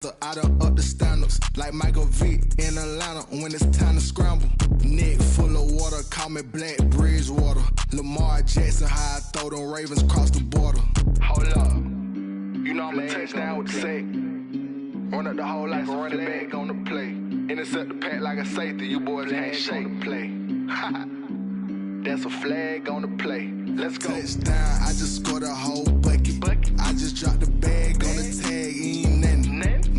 I done up the standards like Mikeblocc108 in Atlanta when it's time to scramble. Neck full of water, call me Black Bridgewater. Lamar Jackson, how I throw them Ravens across the border. Hold up, you know I'm a touchdown with the sack. Run up the whole like a running back on the play. Intercept the pack like a safety, you boys ain't shake the play. That's a flag on the play. Let's go. Touchdown, I just scored a whole bucket. I just dropped the bag on the tag, ain't nothing.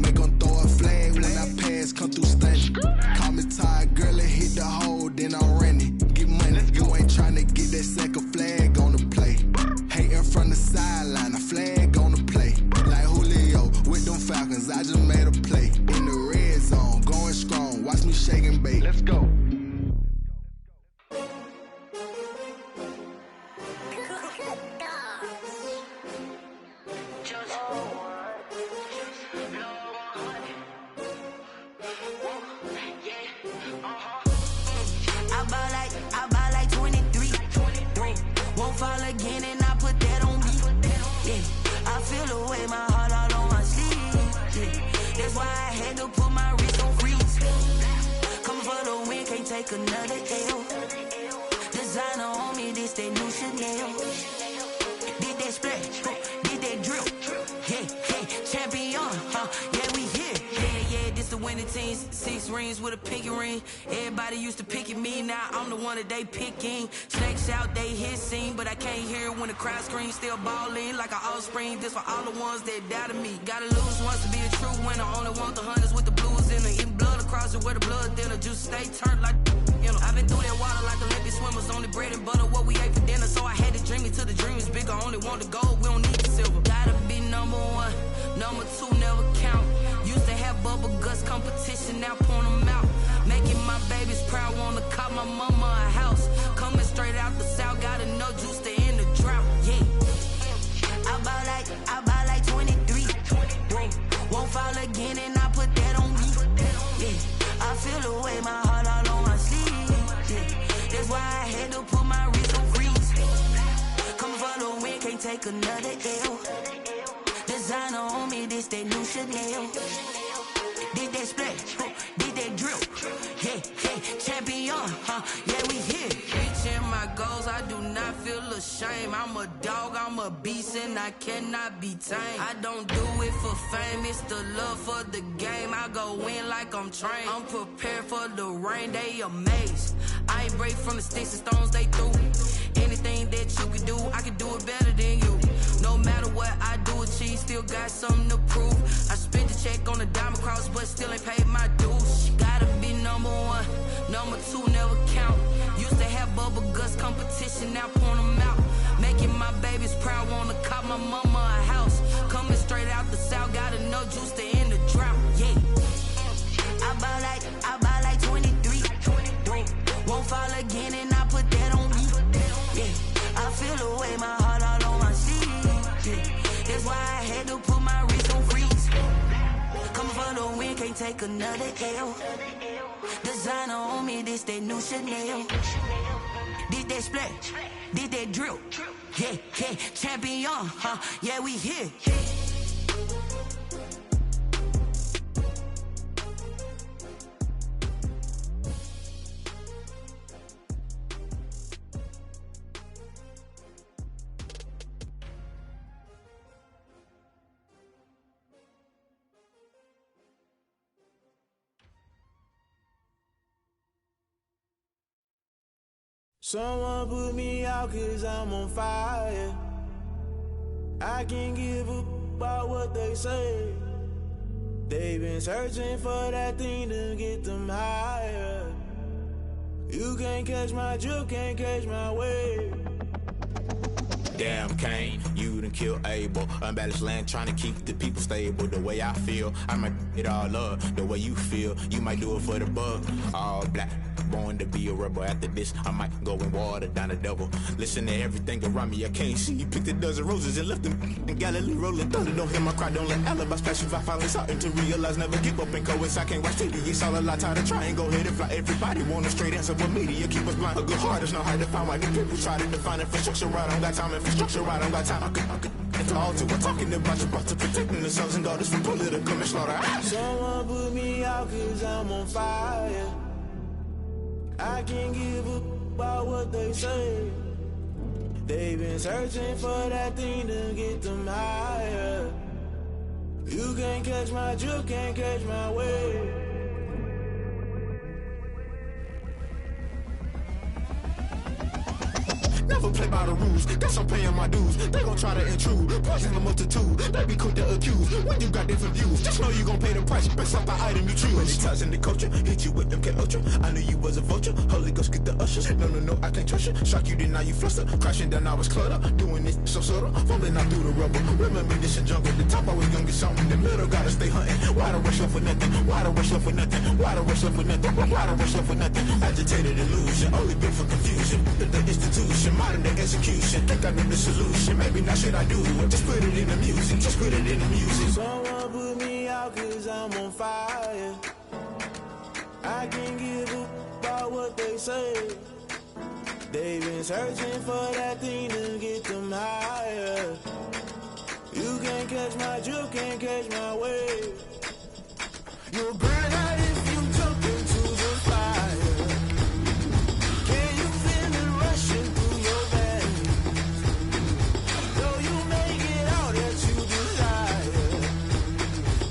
Make them throw a flag when I pass, come through stunning. Call me tired, girl, and hit the hole, then I'm running. Get money, you ain't tryna get that second flag on the play. Hating from the sideline, a flag on the play. Like Julio with them Falcons, I just made a play. In the red zone, going strong, watch me shake and bake. Let's go. Fall again and I put that on me. Yeah, I feel the way, my heart all on my sleeve. Yeah, that's why I had to put my wrist on freeze. Coming for the win, can't take another L. Designer on me, this that new Chanel. Did that splash, did that drill. Yeah, yeah, champion, yeah, we here. Yeah, this the winning team. 6 rings with a pinky ring. Everybody used to picking me, now I'm the one that they picking. Snakes out, they hit scene, but I can't hear it when the crowd screams. Still ballin' like an offspring. This for all the ones that doubted me. Gotta lose once to be a true winner. Only want the hunters with the blues in it. Eating blood across it where the blood dinner. Juice stay turned like, you know. I've been through that water like Olympic swimmers. Only bread and butter, what we ate for dinner. So I had to dream it till the dream is bigger. Only want the gold, we don't need the silver. Gotta be number 1, number 2 never count. Used to have bubble guts competition, now point them out. Making my babies proud, wanna call my mama a house. Coming straight out the south, gotta know juice to end the drought. Yeah, I buy like 23. Won't fall again and I put that on me. Yeah, I feel the way, my heart all on my sleeve. Yeah, that's why I had to put my wrist on freeze. Coming for the win, can't take another L. Designer on me, this that new Chanel. Did that splash, did that drill. Yeah, yeah, champion, yeah, we here. Reaching my goals, I do not feel ashamed. I'm a dog, I'm a beast, and I cannot be tamed. I don't do it for fame, it's the love for the game. I go in like I'm trained. I'm prepared for the rain, they amazed. I ain't break from the sticks and stones they threw. Anything that you can do, I can do it better than you. No matter what I do, achieve, still got something to prove. I spent the check on the diamond cross, but still ain't paid my dues. Gotta be number 1, number 2 never count. Used to have bubble guts competition, now point them out. Making my babies proud, wanna call my mama a house. Coming straight out the south, gotta know juice to end the drought. Yeah, I buy like 23. Won't fall again and I put that on me. Yeah, I feel the way, my heart all on my sleeve. Yeah, that's why I had to put my wrist on freeze. Coming for the win, can't take another L. Designer on me, this that new Chanel. Did that splash, did that drill. Yeah, yeah, champion, yeah, we here. Someone put me out 'cause I'm on fire. I can't give a about what they say. They've been searching for that thing to get them higher. You can't catch my drift, can't catch my wave. Damn Kane, you done killed Abel. Unbalanced land, trying to keep the people stable. The way I feel, I might it all up. The way you feel, you might do it for the bug. All black, born to be a rebel. After this, I might go and water down the devil. Listen to everything around me, I can't see. You picked a dozen roses and left them in Galilee rolling thunder. Don't hear my cry, don't let alibis splash. If I finally starting to realize, never give up and coast. I can't watch TV, it's all a lot. Time to try and go ahead and fly. Everybody want a straight answer, but media keep us blind. A good heart is not hard to find. Why the people try to define infrastructure right? I don't got time. Infrastructure right, I don't got time. I could to altar. We're talking about your brother, protecting the sons and daughters from political manslaughter. Someone put me out 'cause I'm on fire. I can't give up about what they say. They've been searching for that thing to get them higher. You can't catch my drift, can't catch my wave. Never play by the rules, guess I'm paying my dues. They gon' try to intrude, poison the multitude. They be quick to accuse, when you got different views. Just know you gon' pay the price, based off the item you choose. Many times in the culture, hit you with MK Ultra. I knew you was a vulture, Holy Ghost get the ushers. No, I can't trust you. Shock you, then now you fluster. Crashing down, I was clutter. Doing this so subtle, fumbling out through the rubble. Remember this in jungle, the top I was young, get something. The middle gotta stay hunting. Why the rush left for nothing? Why the rush left for nothing? Why the rush left for nothing? Why the rush left for nothing? Agitated illusion, only built for confusion. The institution, modern day execution. Think I know the solution. Maybe not shit I do. Just put it in the music. Just put it in the music. Someone put me out 'cause I'm on fire. I can't give up about what they say. They've been searching for that thing to get them higher. You can't catch my drift, can't catch my wave. You'll burn out if you jump into the fire. Can you feel it rushing through your veins? Though you may get out that you desire.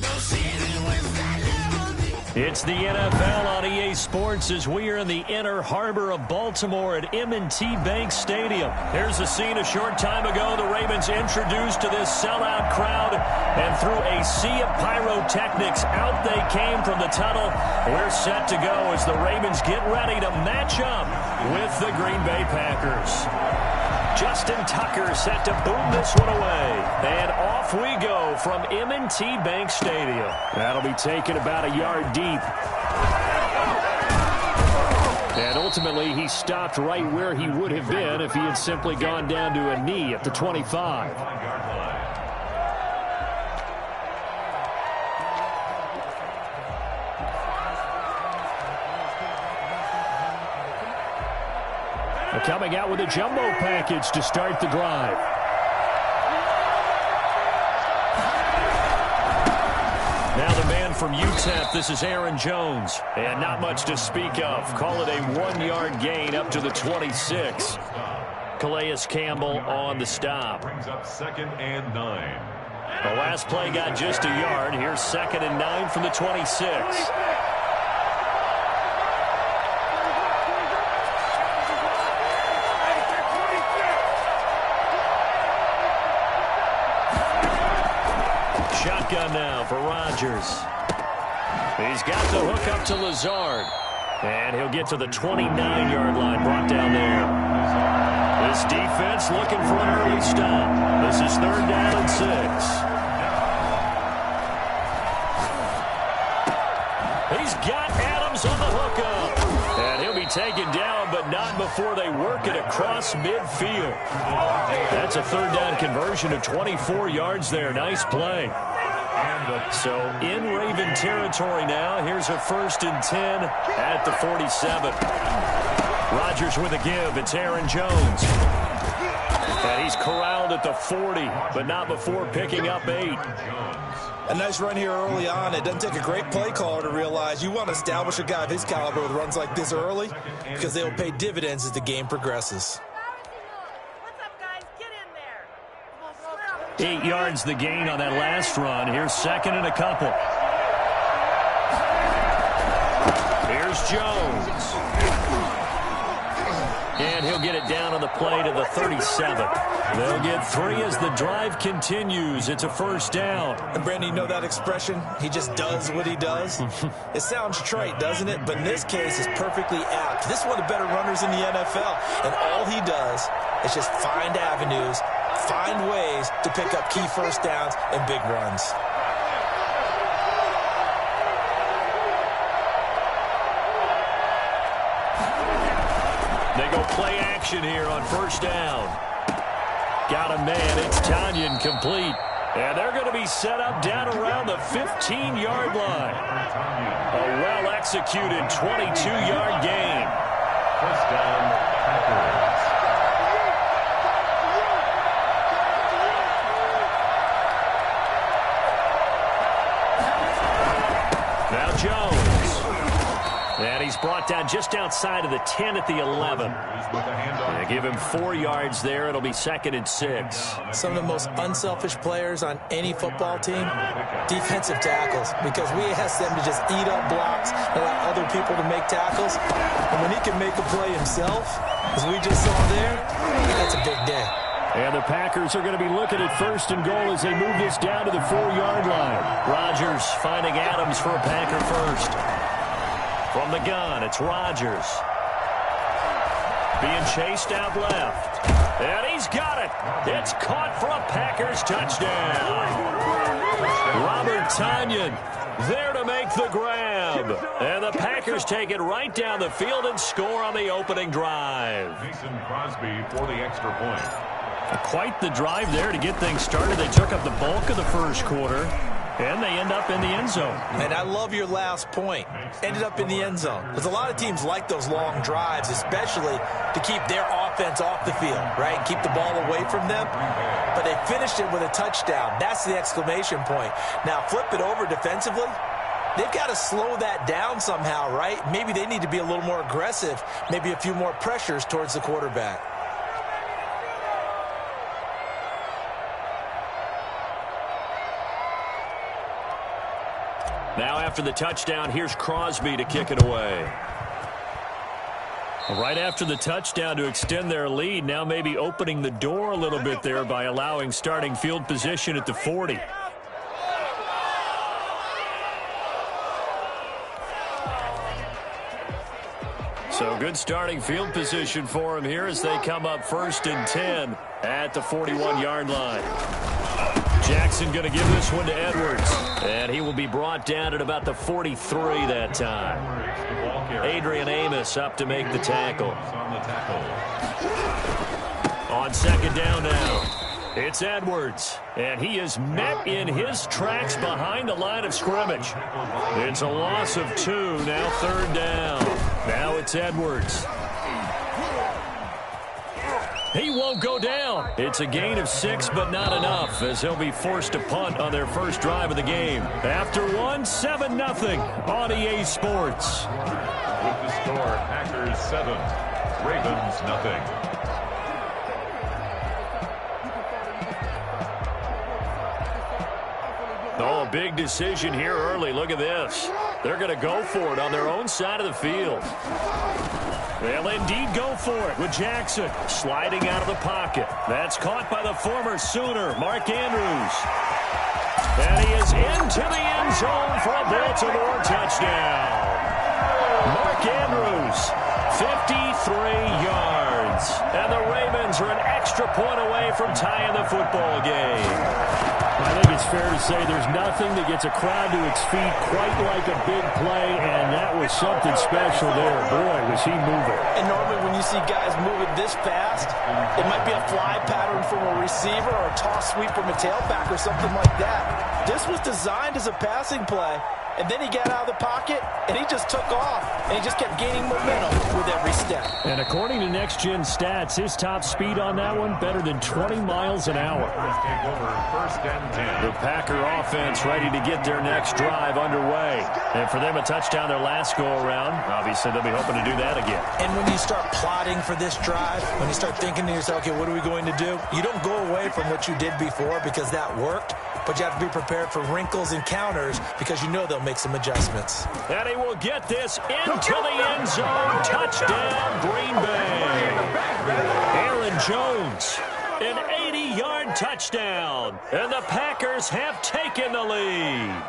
No season was that never be. It's the NFL on EA Sports as we are in the inner harbor of Baltimore at M&T Bank Stadium. Here's a scene a short time ago. The Ravens introduced to this sellout crowd, and through a sea of pyrotechnics, out they came from the tunnel. We're set to go as the Ravens get ready to match up with the Green Bay Packers. Justin Tucker set to boom this one away. And off we go from M&T Bank Stadium. That'll be taken about a yard deep. And ultimately, he stopped right where he would have been if he had simply gone down to a knee at the 25. They're coming out with a jumbo package to start the drive. Now the man from UTEP, this is Aaron Jones. And not much to speak of. Call it a 1-yard gain up to the 26. Calais Campbell on the stop. Brings up 2nd and 9. The last play got just a yard. Here's 2nd and 9 from the 26. Shotgun now for Rodgers. He's got the hook up to Lazard. And he'll get to the 29-yard line, brought down there. This defense looking for an early stop. This is 3rd down and 6. He's got Adams on the hookup. And he'll be taken down, but not before they work it across midfield. That's a 3rd down conversion of 24 yards there. Nice play. So in Raven territory now. Here's a 1st and 10 at the 47. Rodgers with a give. It's Aaron Jones. And he's corralled at the 40, but not before picking up 8. A nice run here early on. It doesn't take a great play caller to realize you want to establish a guy of his caliber with runs like this early because they will pay dividends as the game progresses. 8 yards the gain on that last run. Here's 2nd and a couple. Here's Jones. And he'll get it down on the play to the 37. They'll get 3 as the drive continues. It's a 1st down. And Brandon, you know that expression? He just does what he does. It sounds trite, doesn't it? But in this case, it's perfectly apt. This is one of the better runners in the NFL. And all he does is just find avenues, find ways to pick up key 1st downs and big runs. They go play action here on 1st down. Got a man. It's Tanyan complete. And they're going to be set up down around the 15-yard line. A well-executed 22-yard gain. 1st down, Packers. Jones. And he's brought down just outside of the 10 at the 11. They give him 4 yards there. It'll be 2nd and 6. Some of the most unselfish players on any football team, defensive tackles, because we ask them to just eat up blocks and allow other people to make tackles. And when he can make a play himself, as we just saw there, that's a big day. And the Packers are going to be looking at 1st and goal as they move this down to the 4-yard line. Rodgers finding Adams for a Packer first. From the gun, it's Rodgers. Being chased out left. And he's got it. It's caught for a Packers touchdown. Robert Tonyan there to make the grab. And the Packers take it right down the field and score on the opening drive. Mason Crosby for the extra point. Quite the drive there to get things started. They took up the bulk of the first quarter. And they end up in the end zone. And I love your last point. Ended up in the end zone. Because a lot of teams like those long drives, especially to keep their offense off the field, right? Keep the ball away from them. But they finished it with a touchdown. That's the exclamation point. Now, flip it over defensively. They've got to slow that down somehow, right? Maybe they need to be a little more aggressive. Maybe a few more pressures towards the quarterback. Now after the touchdown, here's Crosby to kick it away. Right after the touchdown to extend their lead, now maybe opening the door a little bit there by allowing starting field position at the 40. So good starting field position for him here as they come up 1st and 10 at the 41-yard line. Jackson going to give this one to Edwards. And he will be brought down at about the 43 that time. Adrian Amos up to make the tackle. On 2nd down now, it's Edwards. And he is met in his tracks behind the line of scrimmage. It's a loss of 2, now 3rd down. Now it's Edwards. He won't go down. It's a gain of 6, but not enough, as he'll be forced to punt on their first drive of the game. After 1, 7-0 on EA Sports. With the score, Packers 7, Ravens 0. Oh, a big decision here early. Look at this. They're going to go for it on their own side of the field. They'll indeed go for it with Jackson sliding out of the pocket. That's caught by the former Sooner, Mark Andrews. And he is into the end zone for a Baltimore touchdown. Mark Andrews, 53 yards. And the Ravens are an extra point away from tying the football game. I think it's fair to say there's nothing that gets a crowd to its feet quite like a big play, and that was something special there. Boy, was he moving. And normally when you see guys moving this fast, it might be a fly pattern from a receiver or a toss sweep from a tailback or something like that. This was designed as a passing play, and then he got out of the pocket, and he just took off, and he just kept gaining momentum with every step. And according to Next Gen Stats, his top speed on that one, better than 20 miles an hour. Take over 1st and 10. The Packer offense ready to get their next drive underway. And for them, a touchdown their last go-around. Obviously, they'll be hoping to do that again. And when you start plotting for this drive, when you start thinking to yourself, okay, what are we going to do? You don't go away from what you did before because that worked, but you have to be prepared for wrinkles and counters because you know they'll make some adjustments. And he will get this into the end zone. Touchdown, Green Bay. Aaron Jones, an 80-yard touchdown. And the Packers have taken the lead.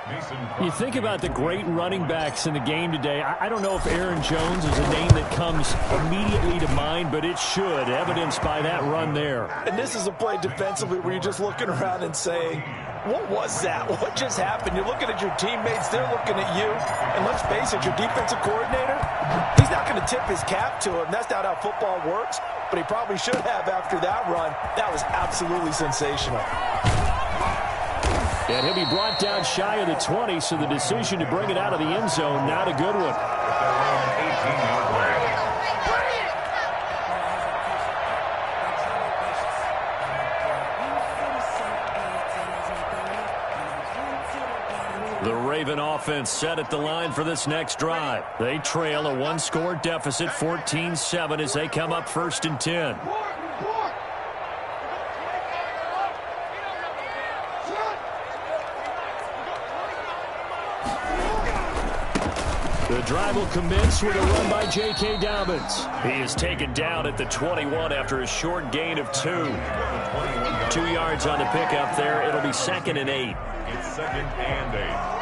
You think about the great running backs in the game today. I don't know if Aaron Jones is a name that comes immediately to mind, but it should, evidenced by that run there. And this is a play defensively where you're just looking around and saying, what was that? What just happened? You're looking at your teammates. They're looking at you. And let's face it, your defensive coordinator, he's not going to tip his cap to him. That's not how football works. But he probably should have after that run. That was absolutely sensational. And he'll be brought down shy of the 20, so the decision to bring it out of the end zone, not a good one. 18-yard line. The Raven offense set at the line for this next drive. They trail a one-score deficit, 14-7, as they come up 1st and 10. The drive will commence with a run by J.K. Dobbins. He is taken down at the 21 after a short gain of 2. 2 yards on the pickup there. It'll be 2nd and 8. It's 2nd and 8.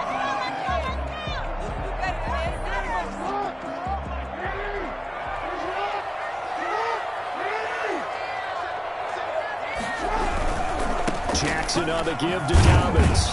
Jackson on the give to Dobbins.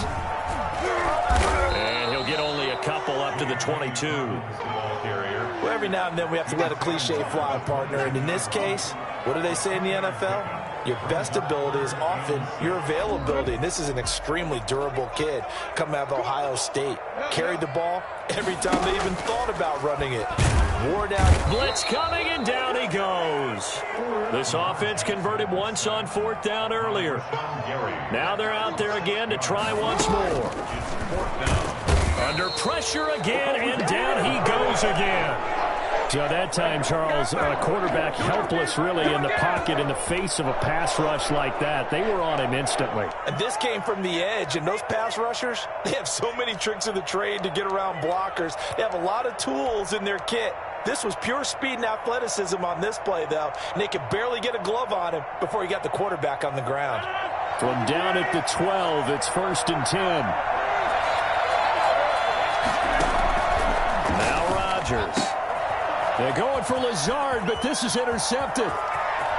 And he'll get only a couple up to the 22. Well, every now and then we have to let a cliche fly, partner. And in this case, what do they say in the NFL? Your best ability is often your availability. And this is an extremely durable kid coming out of Ohio State. Carried the ball every time they even thought about running it. Wore down. Blitz coming, and down he goes. This offense converted once on 4th down earlier. Now they're out there again to try once more. Under pressure again, and down he goes again. So that time, Charles, quarterback helpless really in the pocket in the face of a pass rush like that. They were on him instantly. And this came from the edge, and those pass rushers, they have so many tricks of the trade to get around blockers. They have a lot of tools in their kit. This was pure speed and athleticism on this play, though, and they could barely get a glove on him before he got the quarterback on the ground. From down at the 12, it's 1st and 10. Now Rodgers. They're going for Lazard, but this is intercepted.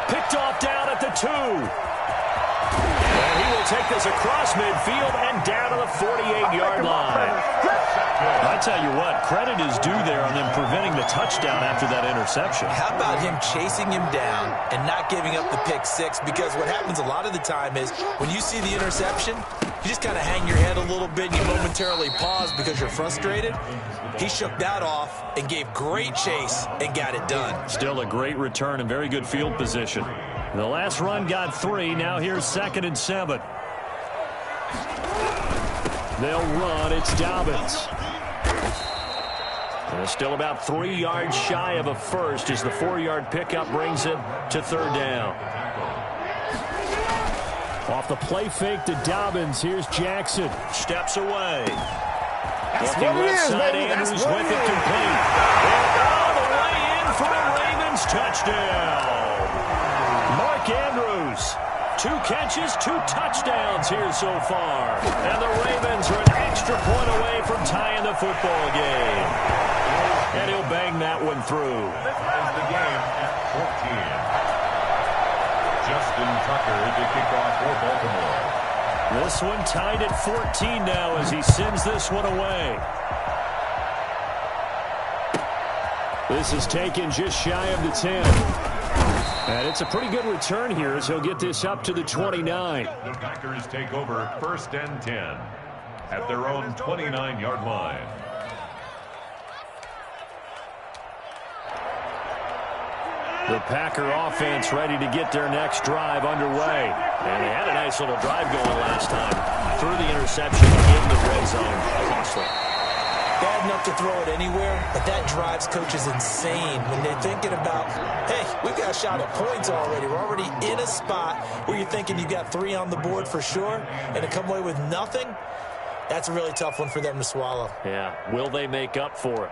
Picked off down at the 2. And he will take this across midfield and down to the 48-yard line. I tell you what, credit is due there on them preventing the touchdown after that interception. How about him chasing him down and not giving up the pick 6? Because what happens a lot of the time is when you see the interception, you just kind of hang your head a little bit and you momentarily pause because you're frustrated. He shook that off and gave great chase and got it done. Still a great return and very good field position. The last run got 3. Now here's 2nd and 7. They'll run. It's Dobbins. And it's still about 3 yards shy of a first as the 4-yard pickup brings it to 3rd down. Off the play fake to Dobbins. Here's Jackson. Steps away. That's Looking what it left is, side, baby. Andrews That's what with it it is. complete. And all the way in for a Ravens touchdown. Mark Andrews. 2 catches, 2 touchdowns here so far. And the Ravens are an extra point away from tying the football game. And he'll bang that one through. Ties the game at 14. Justin Tucker to kick off for Baltimore. This one tied at 14 now as he sends this one away. This is taken just shy of the 10. And it's a pretty good return here as he'll get this up to the 29. The Packers take over 1st and 10 at their own 29-yard line. The Packer offense ready to get their next drive underway. And they had a nice little drive going last time. Through the interception in the red zone. Costly. Bad enough to throw it anywhere, but that drives coaches insane when they're thinking about, hey, we've got a shot at points already. We're already in a spot where you're thinking you've got 3 on the board for sure, and to come away with nothing, that's a really tough one for them to swallow. Yeah, will they make up for it?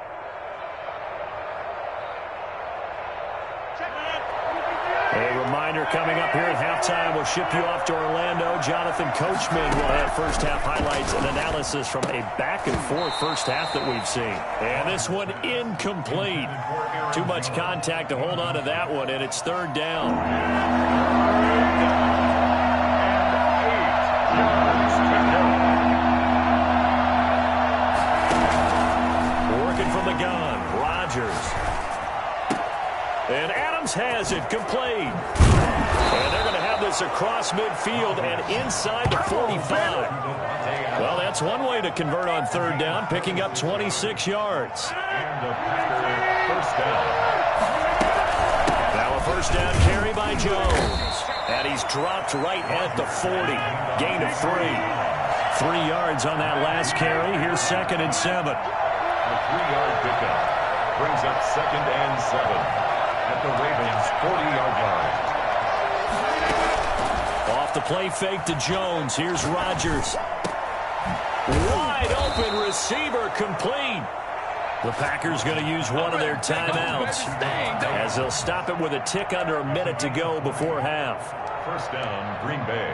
A reminder coming up here at halftime. We'll ship you off to Orlando. Jonathan Coachman will have first-half highlights and analysis from a back-and-forth first half that we've seen. And this one incomplete. Too much contact to hold on to that one, and it's 3rd down. Working from the gun, Rodgers. And Adams has it complete. And they're going to have this across midfield and inside the 45. Well, that's one way to convert on 3rd down, picking up 26 yards. And the Packer first down. Now a first down carry by Jones. And he's dropped right at the 40. Gain of 3. 3 yards on that last carry. Here's 2nd and 7. A 3-yard pickup brings up 2nd and 7 at the Ravens' 40-yard line. Off the play fake to Jones. Here's Rodgers. Wide open receiver, complete. The Packers going to use one of their timeouts as they'll stop it with a tick under a minute to go before half. First down, Green Bay.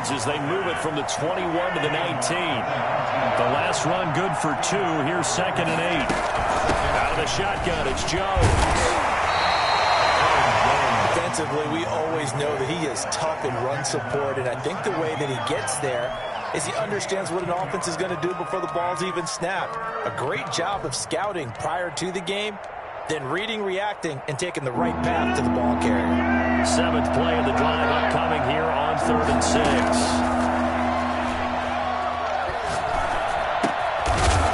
As they move it from the 21 to the 19. The last run good for 2. Here's 2nd and 8. Out of the shotgun, it's Jones. Defensively, we always know that he is tough in run support, and I think the way that he gets there is he understands what an offense is going to do before the ball's even snapped. A great job of scouting prior to the game, then reading, reacting, and taking the right path to the ball carrier. 7th play of the drive upcoming here on 3rd and 6.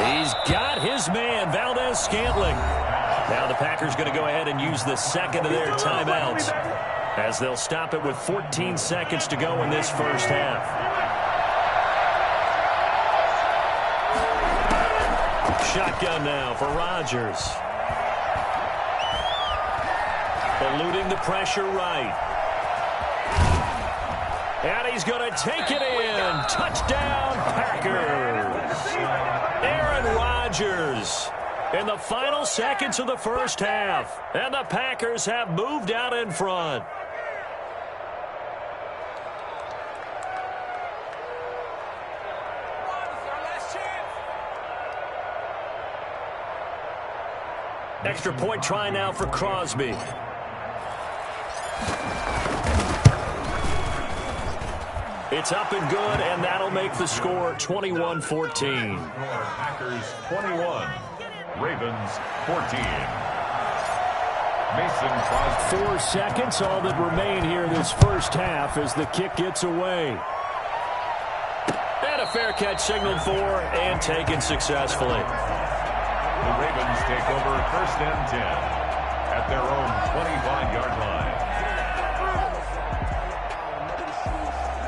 He's got his man, Valdez-Scantling. Now the Packers going to go ahead and use the 2nd of their timeouts as they'll stop it with 14 seconds to go in this first half. Shotgun now for Rodgers. Eluding the pressure right. And he's going to take it in. Touchdown, Packers. Aaron Rodgers in the final seconds of the first half. And the Packers have moved out in front. Extra point try now for Crosby. It's up and good, and that'll make the score 21-14. Packers 21, Ravens 14. Mason Crosby. 4 seconds, all that remain here this first half as the kick gets away. And a fair catch signaled for and taken successfully. The Ravens take over 1st and 10 at their own 25-yard line.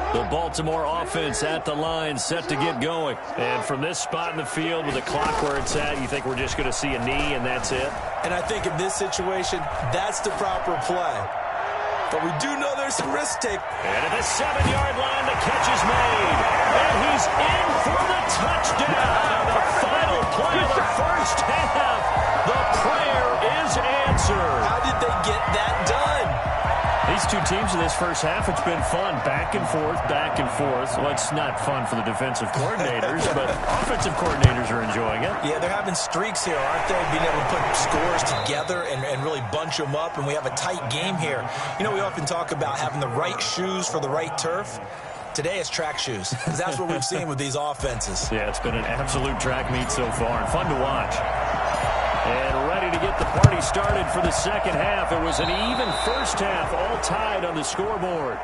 The Baltimore offense at the line, set to get going. And from this spot in the field with the clock where it's at, you think we're just going to see a knee and that's it? And I think in this situation, that's the proper play. But we do know there's some risk take. And at the 7-yard line, the catch is made. And he's in for the touchdown. The final play of the first half. The prayer is answered. How did they get that done? These two teams in this first half, it's been fun. Back and forth, back and forth. Well, it's not fun for the defensive coordinators, but offensive coordinators are enjoying it. Yeah, they're having streaks here, aren't they? Being able to put scores together and really bunch them up, and we have a tight game here. You know, we often talk about having the right shoes for the right turf. Today it's track shoes, because that's what we've seen with these offenses. Yeah, it's been an absolute track meet so far, and fun to watch. And ready to get the party started for the second half. It was an even first half, all tied on the scoreboard.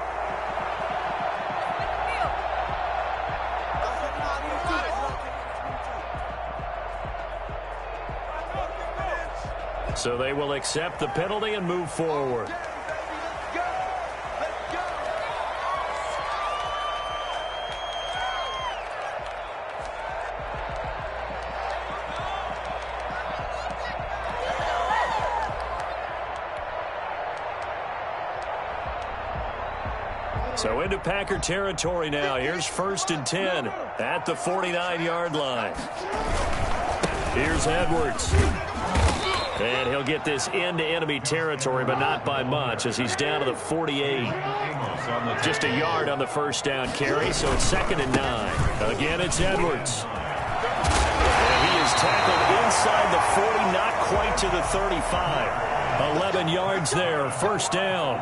So they will accept the penalty and move forward. So into Packer territory now. Here's 1st and 10 at the 49-yard line. Here's Edwards. And he'll get this into enemy territory, but not by much as he's down to the 48. Just a yard on the first down carry, so it's 2nd and 9. Again, it's Edwards. And he is tackled inside the 40, not quite to the 35. 11 yards there, first down.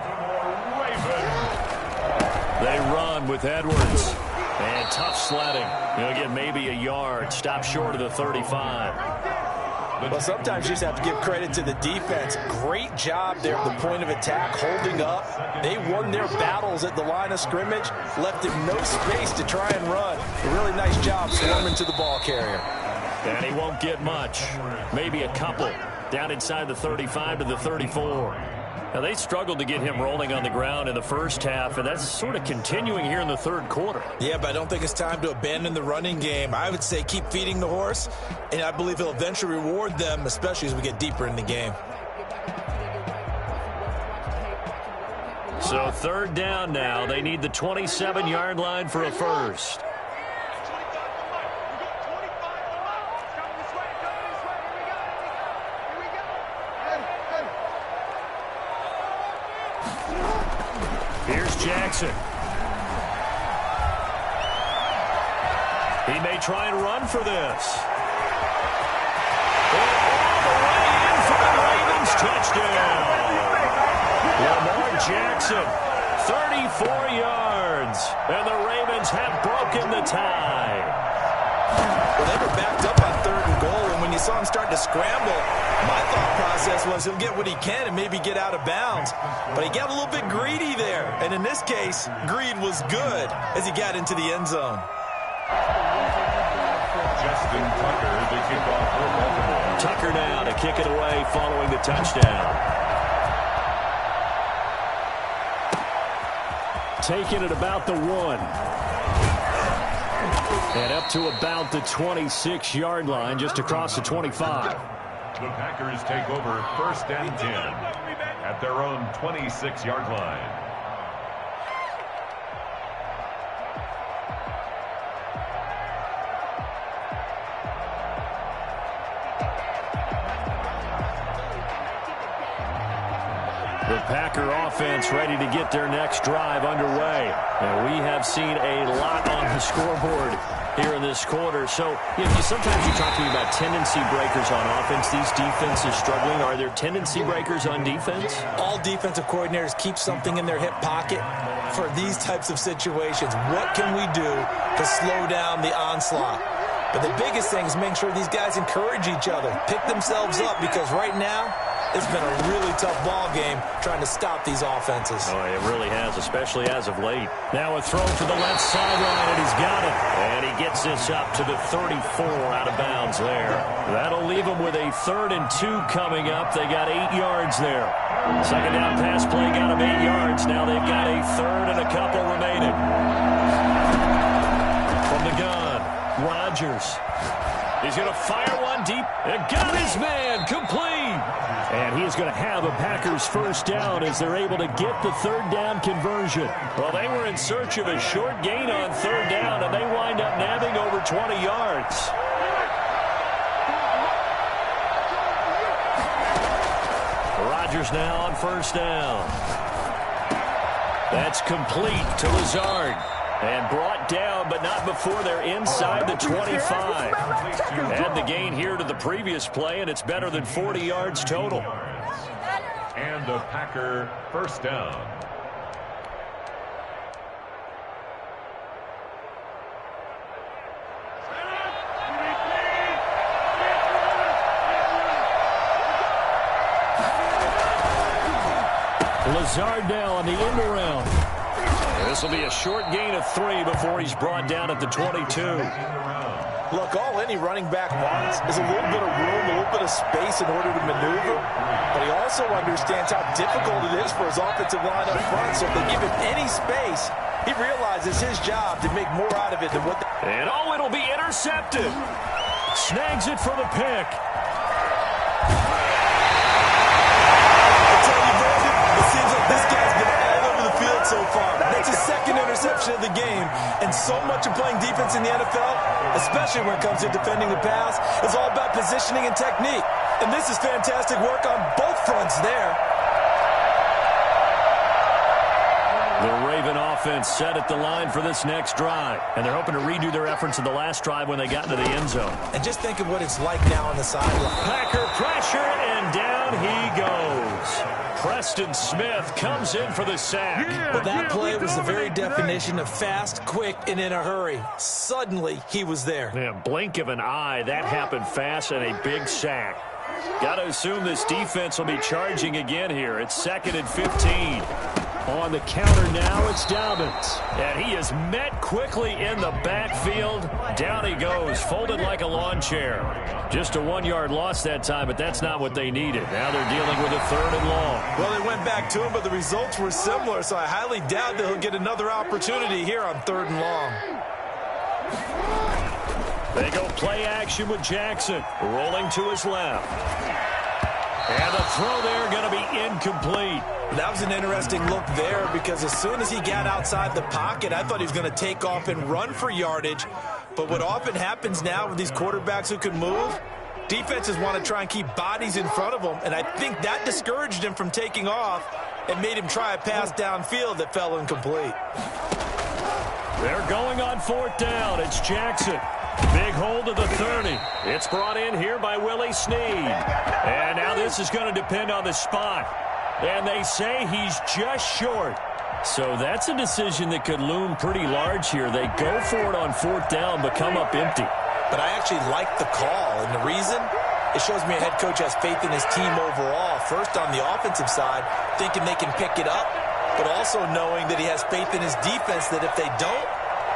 They run with Edwards. And tough sledding. He'll get maybe a yard. Stop short of the 35. Well, sometimes you just have to give credit to the defense. Great job there at the point of attack, holding up. They won their battles at the line of scrimmage, left him no space to try and run. A really nice job swarming to the ball carrier. And he won't get much. Maybe a couple. Down inside the 35 to the 34. Now, they struggled to get him rolling on the ground in the first half, and that's sort of continuing here in the third quarter. Yeah, but I don't think it's time to abandon the running game. I would say keep feeding the horse, and I believe he'll eventually reward them, especially as we get deeper in the game. So third down now. They need the 27-yard line for a first. Here's Jackson. He may try and run for this. And all the way in for the Ravens touchdown. Lamar Jackson, 34 yards. And the Ravens have broken the tie. Well, they were backed up on 3rd and goal, and when you saw him start to scramble, my thought process was he'll get what he can and maybe get out of bounds. But he got a little bit greedy there. And in this case, greed was good as he got into the end zone. Justin Tucker, the kickoff for Baltimore. Tucker now to kick it away following the touchdown. Taking it about the 1. And up to about the 26-yard line, just across the 25. The Packers take over 1st and 10 at their own 26-yard line. The Packer offense ready to get their next drive underway. And we have seen a lot on the scoreboard here in this quarter. So, sometimes you talk to me about tendency breakers on offense. These defenses struggling. Are there tendency breakers on defense? All defensive coordinators keep something in their hip pocket for these types of situations. What can we do to slow down the onslaught? But the biggest thing is making sure these guys encourage each other, pick themselves up, because right now, it's been a really tough ball game trying to stop these offenses. Oh, it really has, especially as of late. Now a throw to the left sideline, and he's got it. And he gets this up to the 34 out of bounds there. That'll leave him with a 3rd and 2 coming up. They got 8 yards there. Second down pass play got him 8 yards. Now they've got a 3rd and a couple remaining. From the gun, Rodgers. He's going to fire one deep. And got his man complete. And he's going to have a Packers first down as they're able to get the 3rd down conversion. Well, they were in search of a short gain on 3rd down, and they wind up nabbing over 20 yards. Rodgers now on 1st down. That's complete to Lazard. And brought down, but not before they're inside the 25. Add the gain here to the previous play, and it's better than 40 yards total. And the Packer first down. Lazard now on the end around. This will be a short gain of 3 before he's brought down at the 22. Look, all any running back wants is a little bit of room, a little bit of space in order to maneuver. But he also understands how difficult it is for his offensive line up front. So if they give him any space, he realizes his job to make more out of it than what they... And it'll be intercepted. Snags it for the pick. I tell you, Brandon, it seems like this guy's been all over the field so far. That's his 2nd interception of the game. And so much of playing defense in the NFL, especially when it comes to defending the pass, is all about positioning and technique. And this is fantastic work on both fronts there. The Raven offense set at the line for this next drive. And they're hoping to redo their efforts in the last drive when they got into the end zone. And just think of what it's like now on the sideline. Packer pressure, and down he goes. Preston Smith comes in for the sack. Well, that play was the very definition of fast, quick, and in a hurry. Suddenly, he was there. Yeah, blink of an eye, that happened fast, and a big sack. Got to assume this defense will be charging again here. It's 2nd and 15. On the counter now, it's Dobbins. And he is met quickly in the backfield. Down he goes, folded like a lawn chair. Just a 1-yard loss that time, but that's not what they needed. Now they're dealing with a 3rd and long. Well, they went back to him, but the results were similar, so I highly doubt that he'll get another opportunity here on 3rd and long. They go play action with Jackson, rolling to his left. And the throw there going to be incomplete. That was an interesting look there because as soon as he got outside the pocket, I thought he was going to take off and run for yardage. But what often happens now with these quarterbacks who can move, defenses want to try and keep bodies in front of them. And I think that discouraged him from taking off and made him try a pass downfield that fell incomplete. They're going on 4th down. It's Jackson. Big hold of the 30. It's brought in here by Willie Snead. And now this is going to depend on the spot. And they say he's just short. So that's a decision that could loom pretty large here. They go for it on 4th down, but come up empty. But I actually like the call. And the reason? It shows me a head coach has faith in his team overall. First on the offensive side, thinking they can pick it up, but also knowing that he has faith in his defense that if they don't,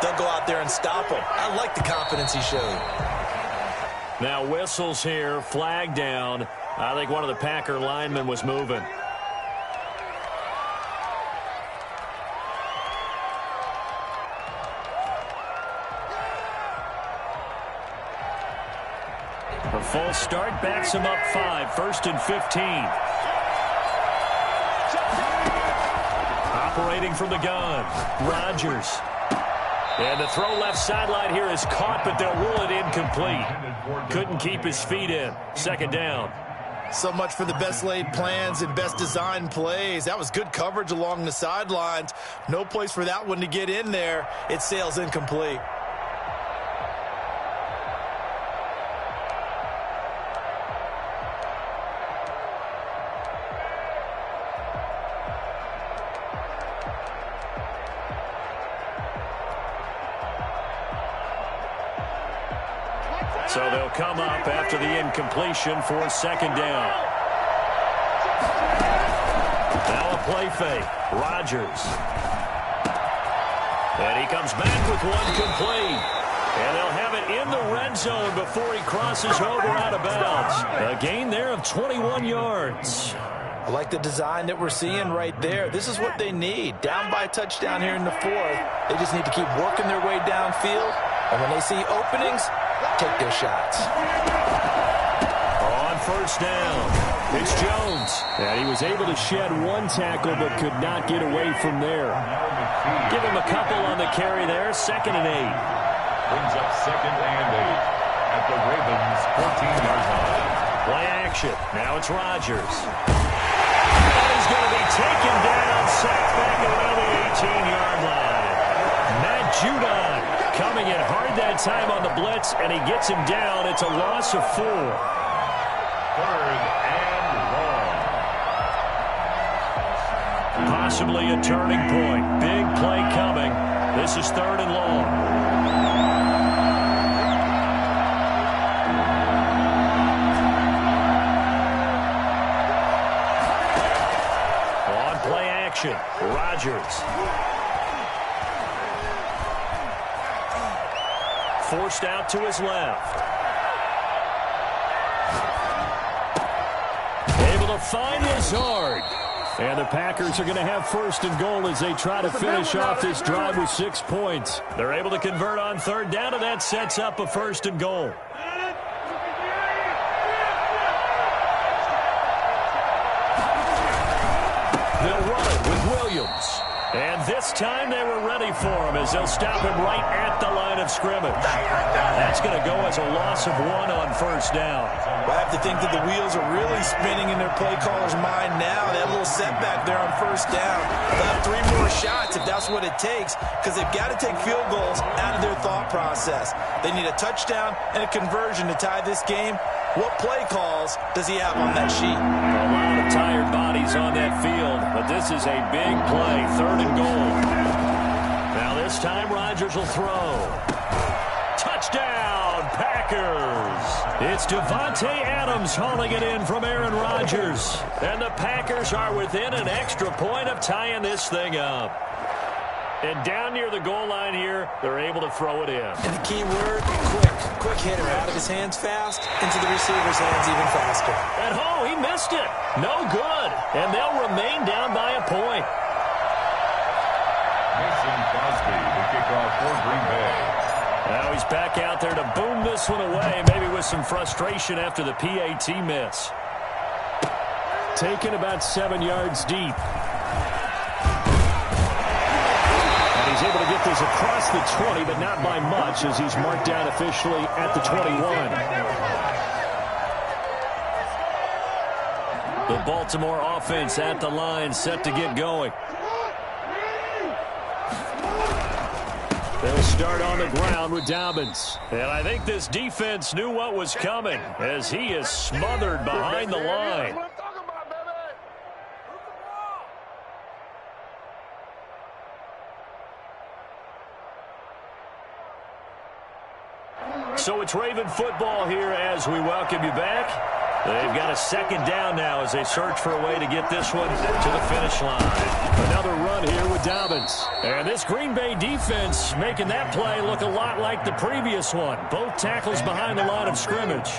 they'll go out there and stop him. I like the confidence he showed. Now whistles here, flag down. I think one of the Packer linemen was moving. A full start backs him up 5, 1st and 15. Operating from the gun, Rodgers. And the throw left sideline here is caught, but they'll rule it incomplete. Couldn't keep his feet in. 2nd down. So much for the best laid plans and best designed plays. That was good coverage along the sidelines. No place for that one to get in there. It sails incomplete. So they'll come up after the incompletion for 2nd down. Now a play fake. Rodgers. And he comes back with one complete. And they'll have it in the red zone before he crosses over out of bounds. A gain there of 21 yards. I like the design that we're seeing right there. This is what they need. Down by a touchdown here in the 4th. They just need to keep working their way downfield. And when they see openings, take their shots. On 1st down, it's Jones. And he was able to shed one tackle but could not get away from there. Give him a couple on the carry there. 2nd and 8. Brings up 2nd and 8 at the Ravens' 14-yard line. Play action. Now it's Rodgers. And he's going to be taken down, sacked back around the 18-yard line. Matt Judon coming in hard that time on the blitz, and he gets him down. It's a loss of 4. 3rd and long. Possibly a turning point. Big play coming. This is 3rd and long. Rodgers. Forced out to his left. Able to find Lazard. And the Packers are going to have 1st and goal as they try to finish off this drive with 6 points. They're able to convert on 3rd down, and that sets up a 1st and goal. They'll run it with Williams. And this time they were ready for him as they'll stop him right at the line of scrimmage. That's going to go as a loss of 1 on 1st down. Well, I have to think that the wheels are really spinning in their play caller's mind now. That little setback there on 1st down. They'll have 3 more shots if that's what it takes, because they've got to take field goals out of their thought process. They need a touchdown and a conversion to tie this game. What play calls does he have on that sheet? A lot of tired bodies on that field, but this is a big play, 3rd and goal. Now this time Rodgers will throw. Touchdown, Packers! Packers. It's Devontae Adams hauling it in from Aaron Rodgers. And the Packers are within an extra point of tying this thing up. And down near the goal line here, they're able to throw it in. And the key word, quick. Quick hitter out of his hands fast, into the receiver's hands even faster. At home, he missed it. No good. And they'll remain down by a point. Mason Crosby, the kickoff for Green Bay. Now he's back out there to boom this one away, maybe with some frustration after the PAT miss. Taken about 7 yards deep. He's able to get this across the 20, but not by much, as he's marked down officially at the 21. The Baltimore offense at the line, set to get going. They'll start on the ground with Dobbins. And I think this defense knew what was coming, as he is smothered behind the line. So it's Raven football here as we welcome you back. They've got a second down now as they search for a way to get this one to the finish line. Another run here with Dobbins. And this Green Bay defense making that play look a lot like the previous one. Both tackles behind the line of scrimmage.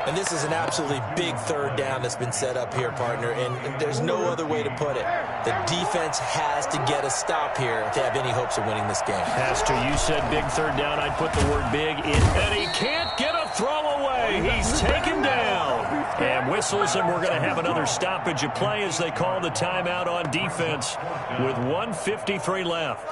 And this is an absolutely big third down that's been set up here, partner, and there's no other way to put it. The defense has to get a stop here to have any hopes of winning this game. Has to. You said big third down. I'd put the word big in. And he can't get a throw away. He's taken down. And whistles, and we're going to have another stoppage of play as they call the timeout on defense with 1:53 left.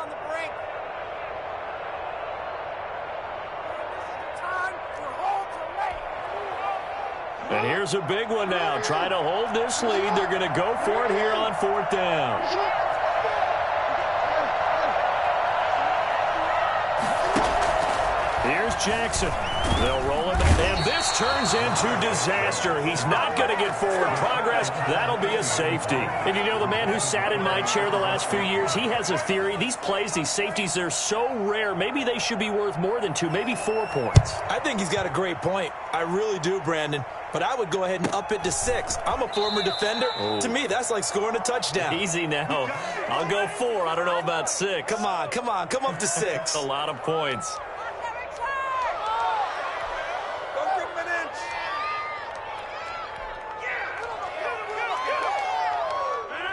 And here's a big one now. Trying to hold this lead. They're going to go for it here on fourth down. Here's Jackson. They'll roll him. And this turns into disaster. He's not going to get forward progress. That'll be a safety. And you know, the man who sat in my chair the last few years, he has a theory. These plays, these safeties, they're so rare. Maybe they should be worth more than 2, maybe 4 points. I think he's got a great point. I really do, Brandon. But I would go ahead and up it to 6. I'm a former defender. Oh. To me, that's like scoring a touchdown. Easy now. I'll go 4. I don't know about 6. Come on. Come up to 6. A lot of points.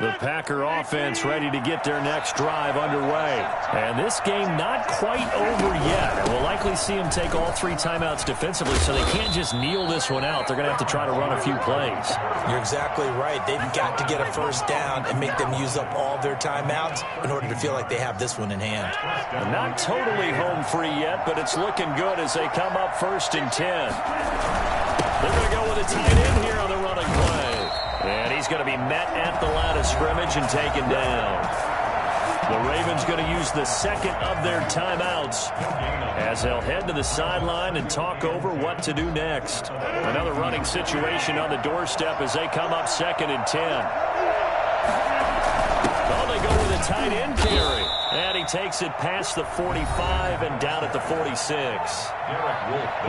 The Packer offense ready to get their next drive underway. And this game not quite over yet. And we'll likely see them take all 3 timeouts defensively, so they can't just kneel this one out. They're going to have to try to run a few plays. You're exactly right. They've got to get a first down and make them use up all their timeouts in order to feel like they have this one in hand. And not totally home free yet, but it's looking good as they come up 1st and 10. They're going to go with a tight end here on the running play. And he's going to be met at the line of scrimmage and taken down. The Ravens going to use the second of their timeouts as they'll head to the sideline and talk over what to do next. Another running situation on the doorstep as they come up 2nd and 10. Well, they go with a tight end carry. And he takes it past the 45 and down at the 46.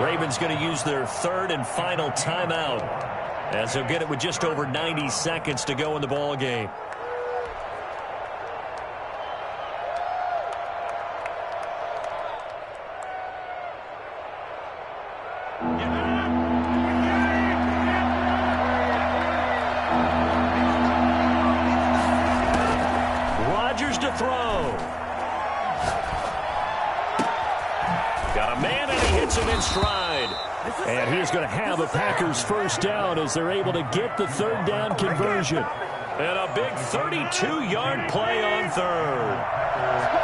Ravens going to use their 3rd and final timeout, as they'll get it with just over 90 seconds to go in the ball game. Rodgers to throw. Got a man, and he hits him in stride. And he's going to have a Packers first down as they're able to get the 3rd down conversion. And a big 32-yard play on 3rd.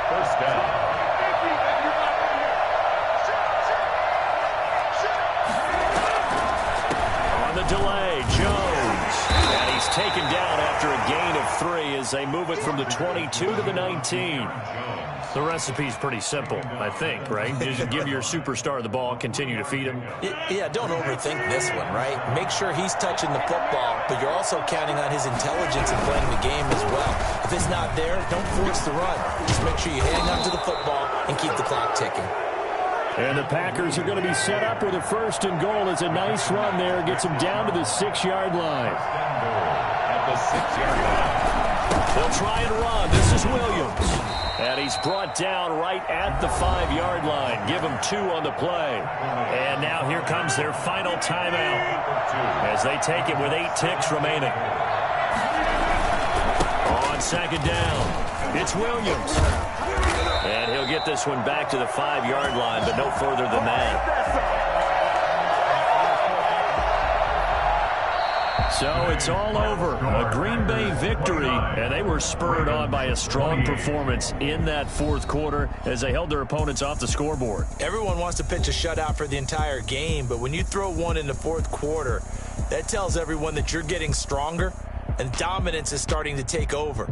First down. On the delay, Jones. And he's taken down after a gain of 3 as they move it from the 22 to the 19. The recipe's pretty simple, I think, right? Just give your superstar the ball, continue to feed him. Yeah, don't overthink this one, right? Make sure he's touching the football, but you're also counting on his intelligence in playing the game as well. If it's not there, don't force the run. Just make sure you hang on to the football and keep the clock ticking. And the Packers are going to be set up with a 1st and goal. It's a nice run there. Gets them down to the 6-yard line. At the 6-yard line. They'll try and run. This is Williams. And he's brought down right at the 5-yard line. Give him 2 on the play. And now here comes their final timeout as they take it with 8 ticks remaining. On 2nd down, it's Williams. And he'll get this one back to the 5-yard line, but no further than that. So it's all over. A Green Bay victory, and they were spurred on by a strong performance in that 4th quarter as they held their opponents off the scoreboard. Everyone wants to pitch a shutout for the entire game, but when you throw one in the 4th quarter, that tells everyone that you're getting stronger and dominance is starting to take over.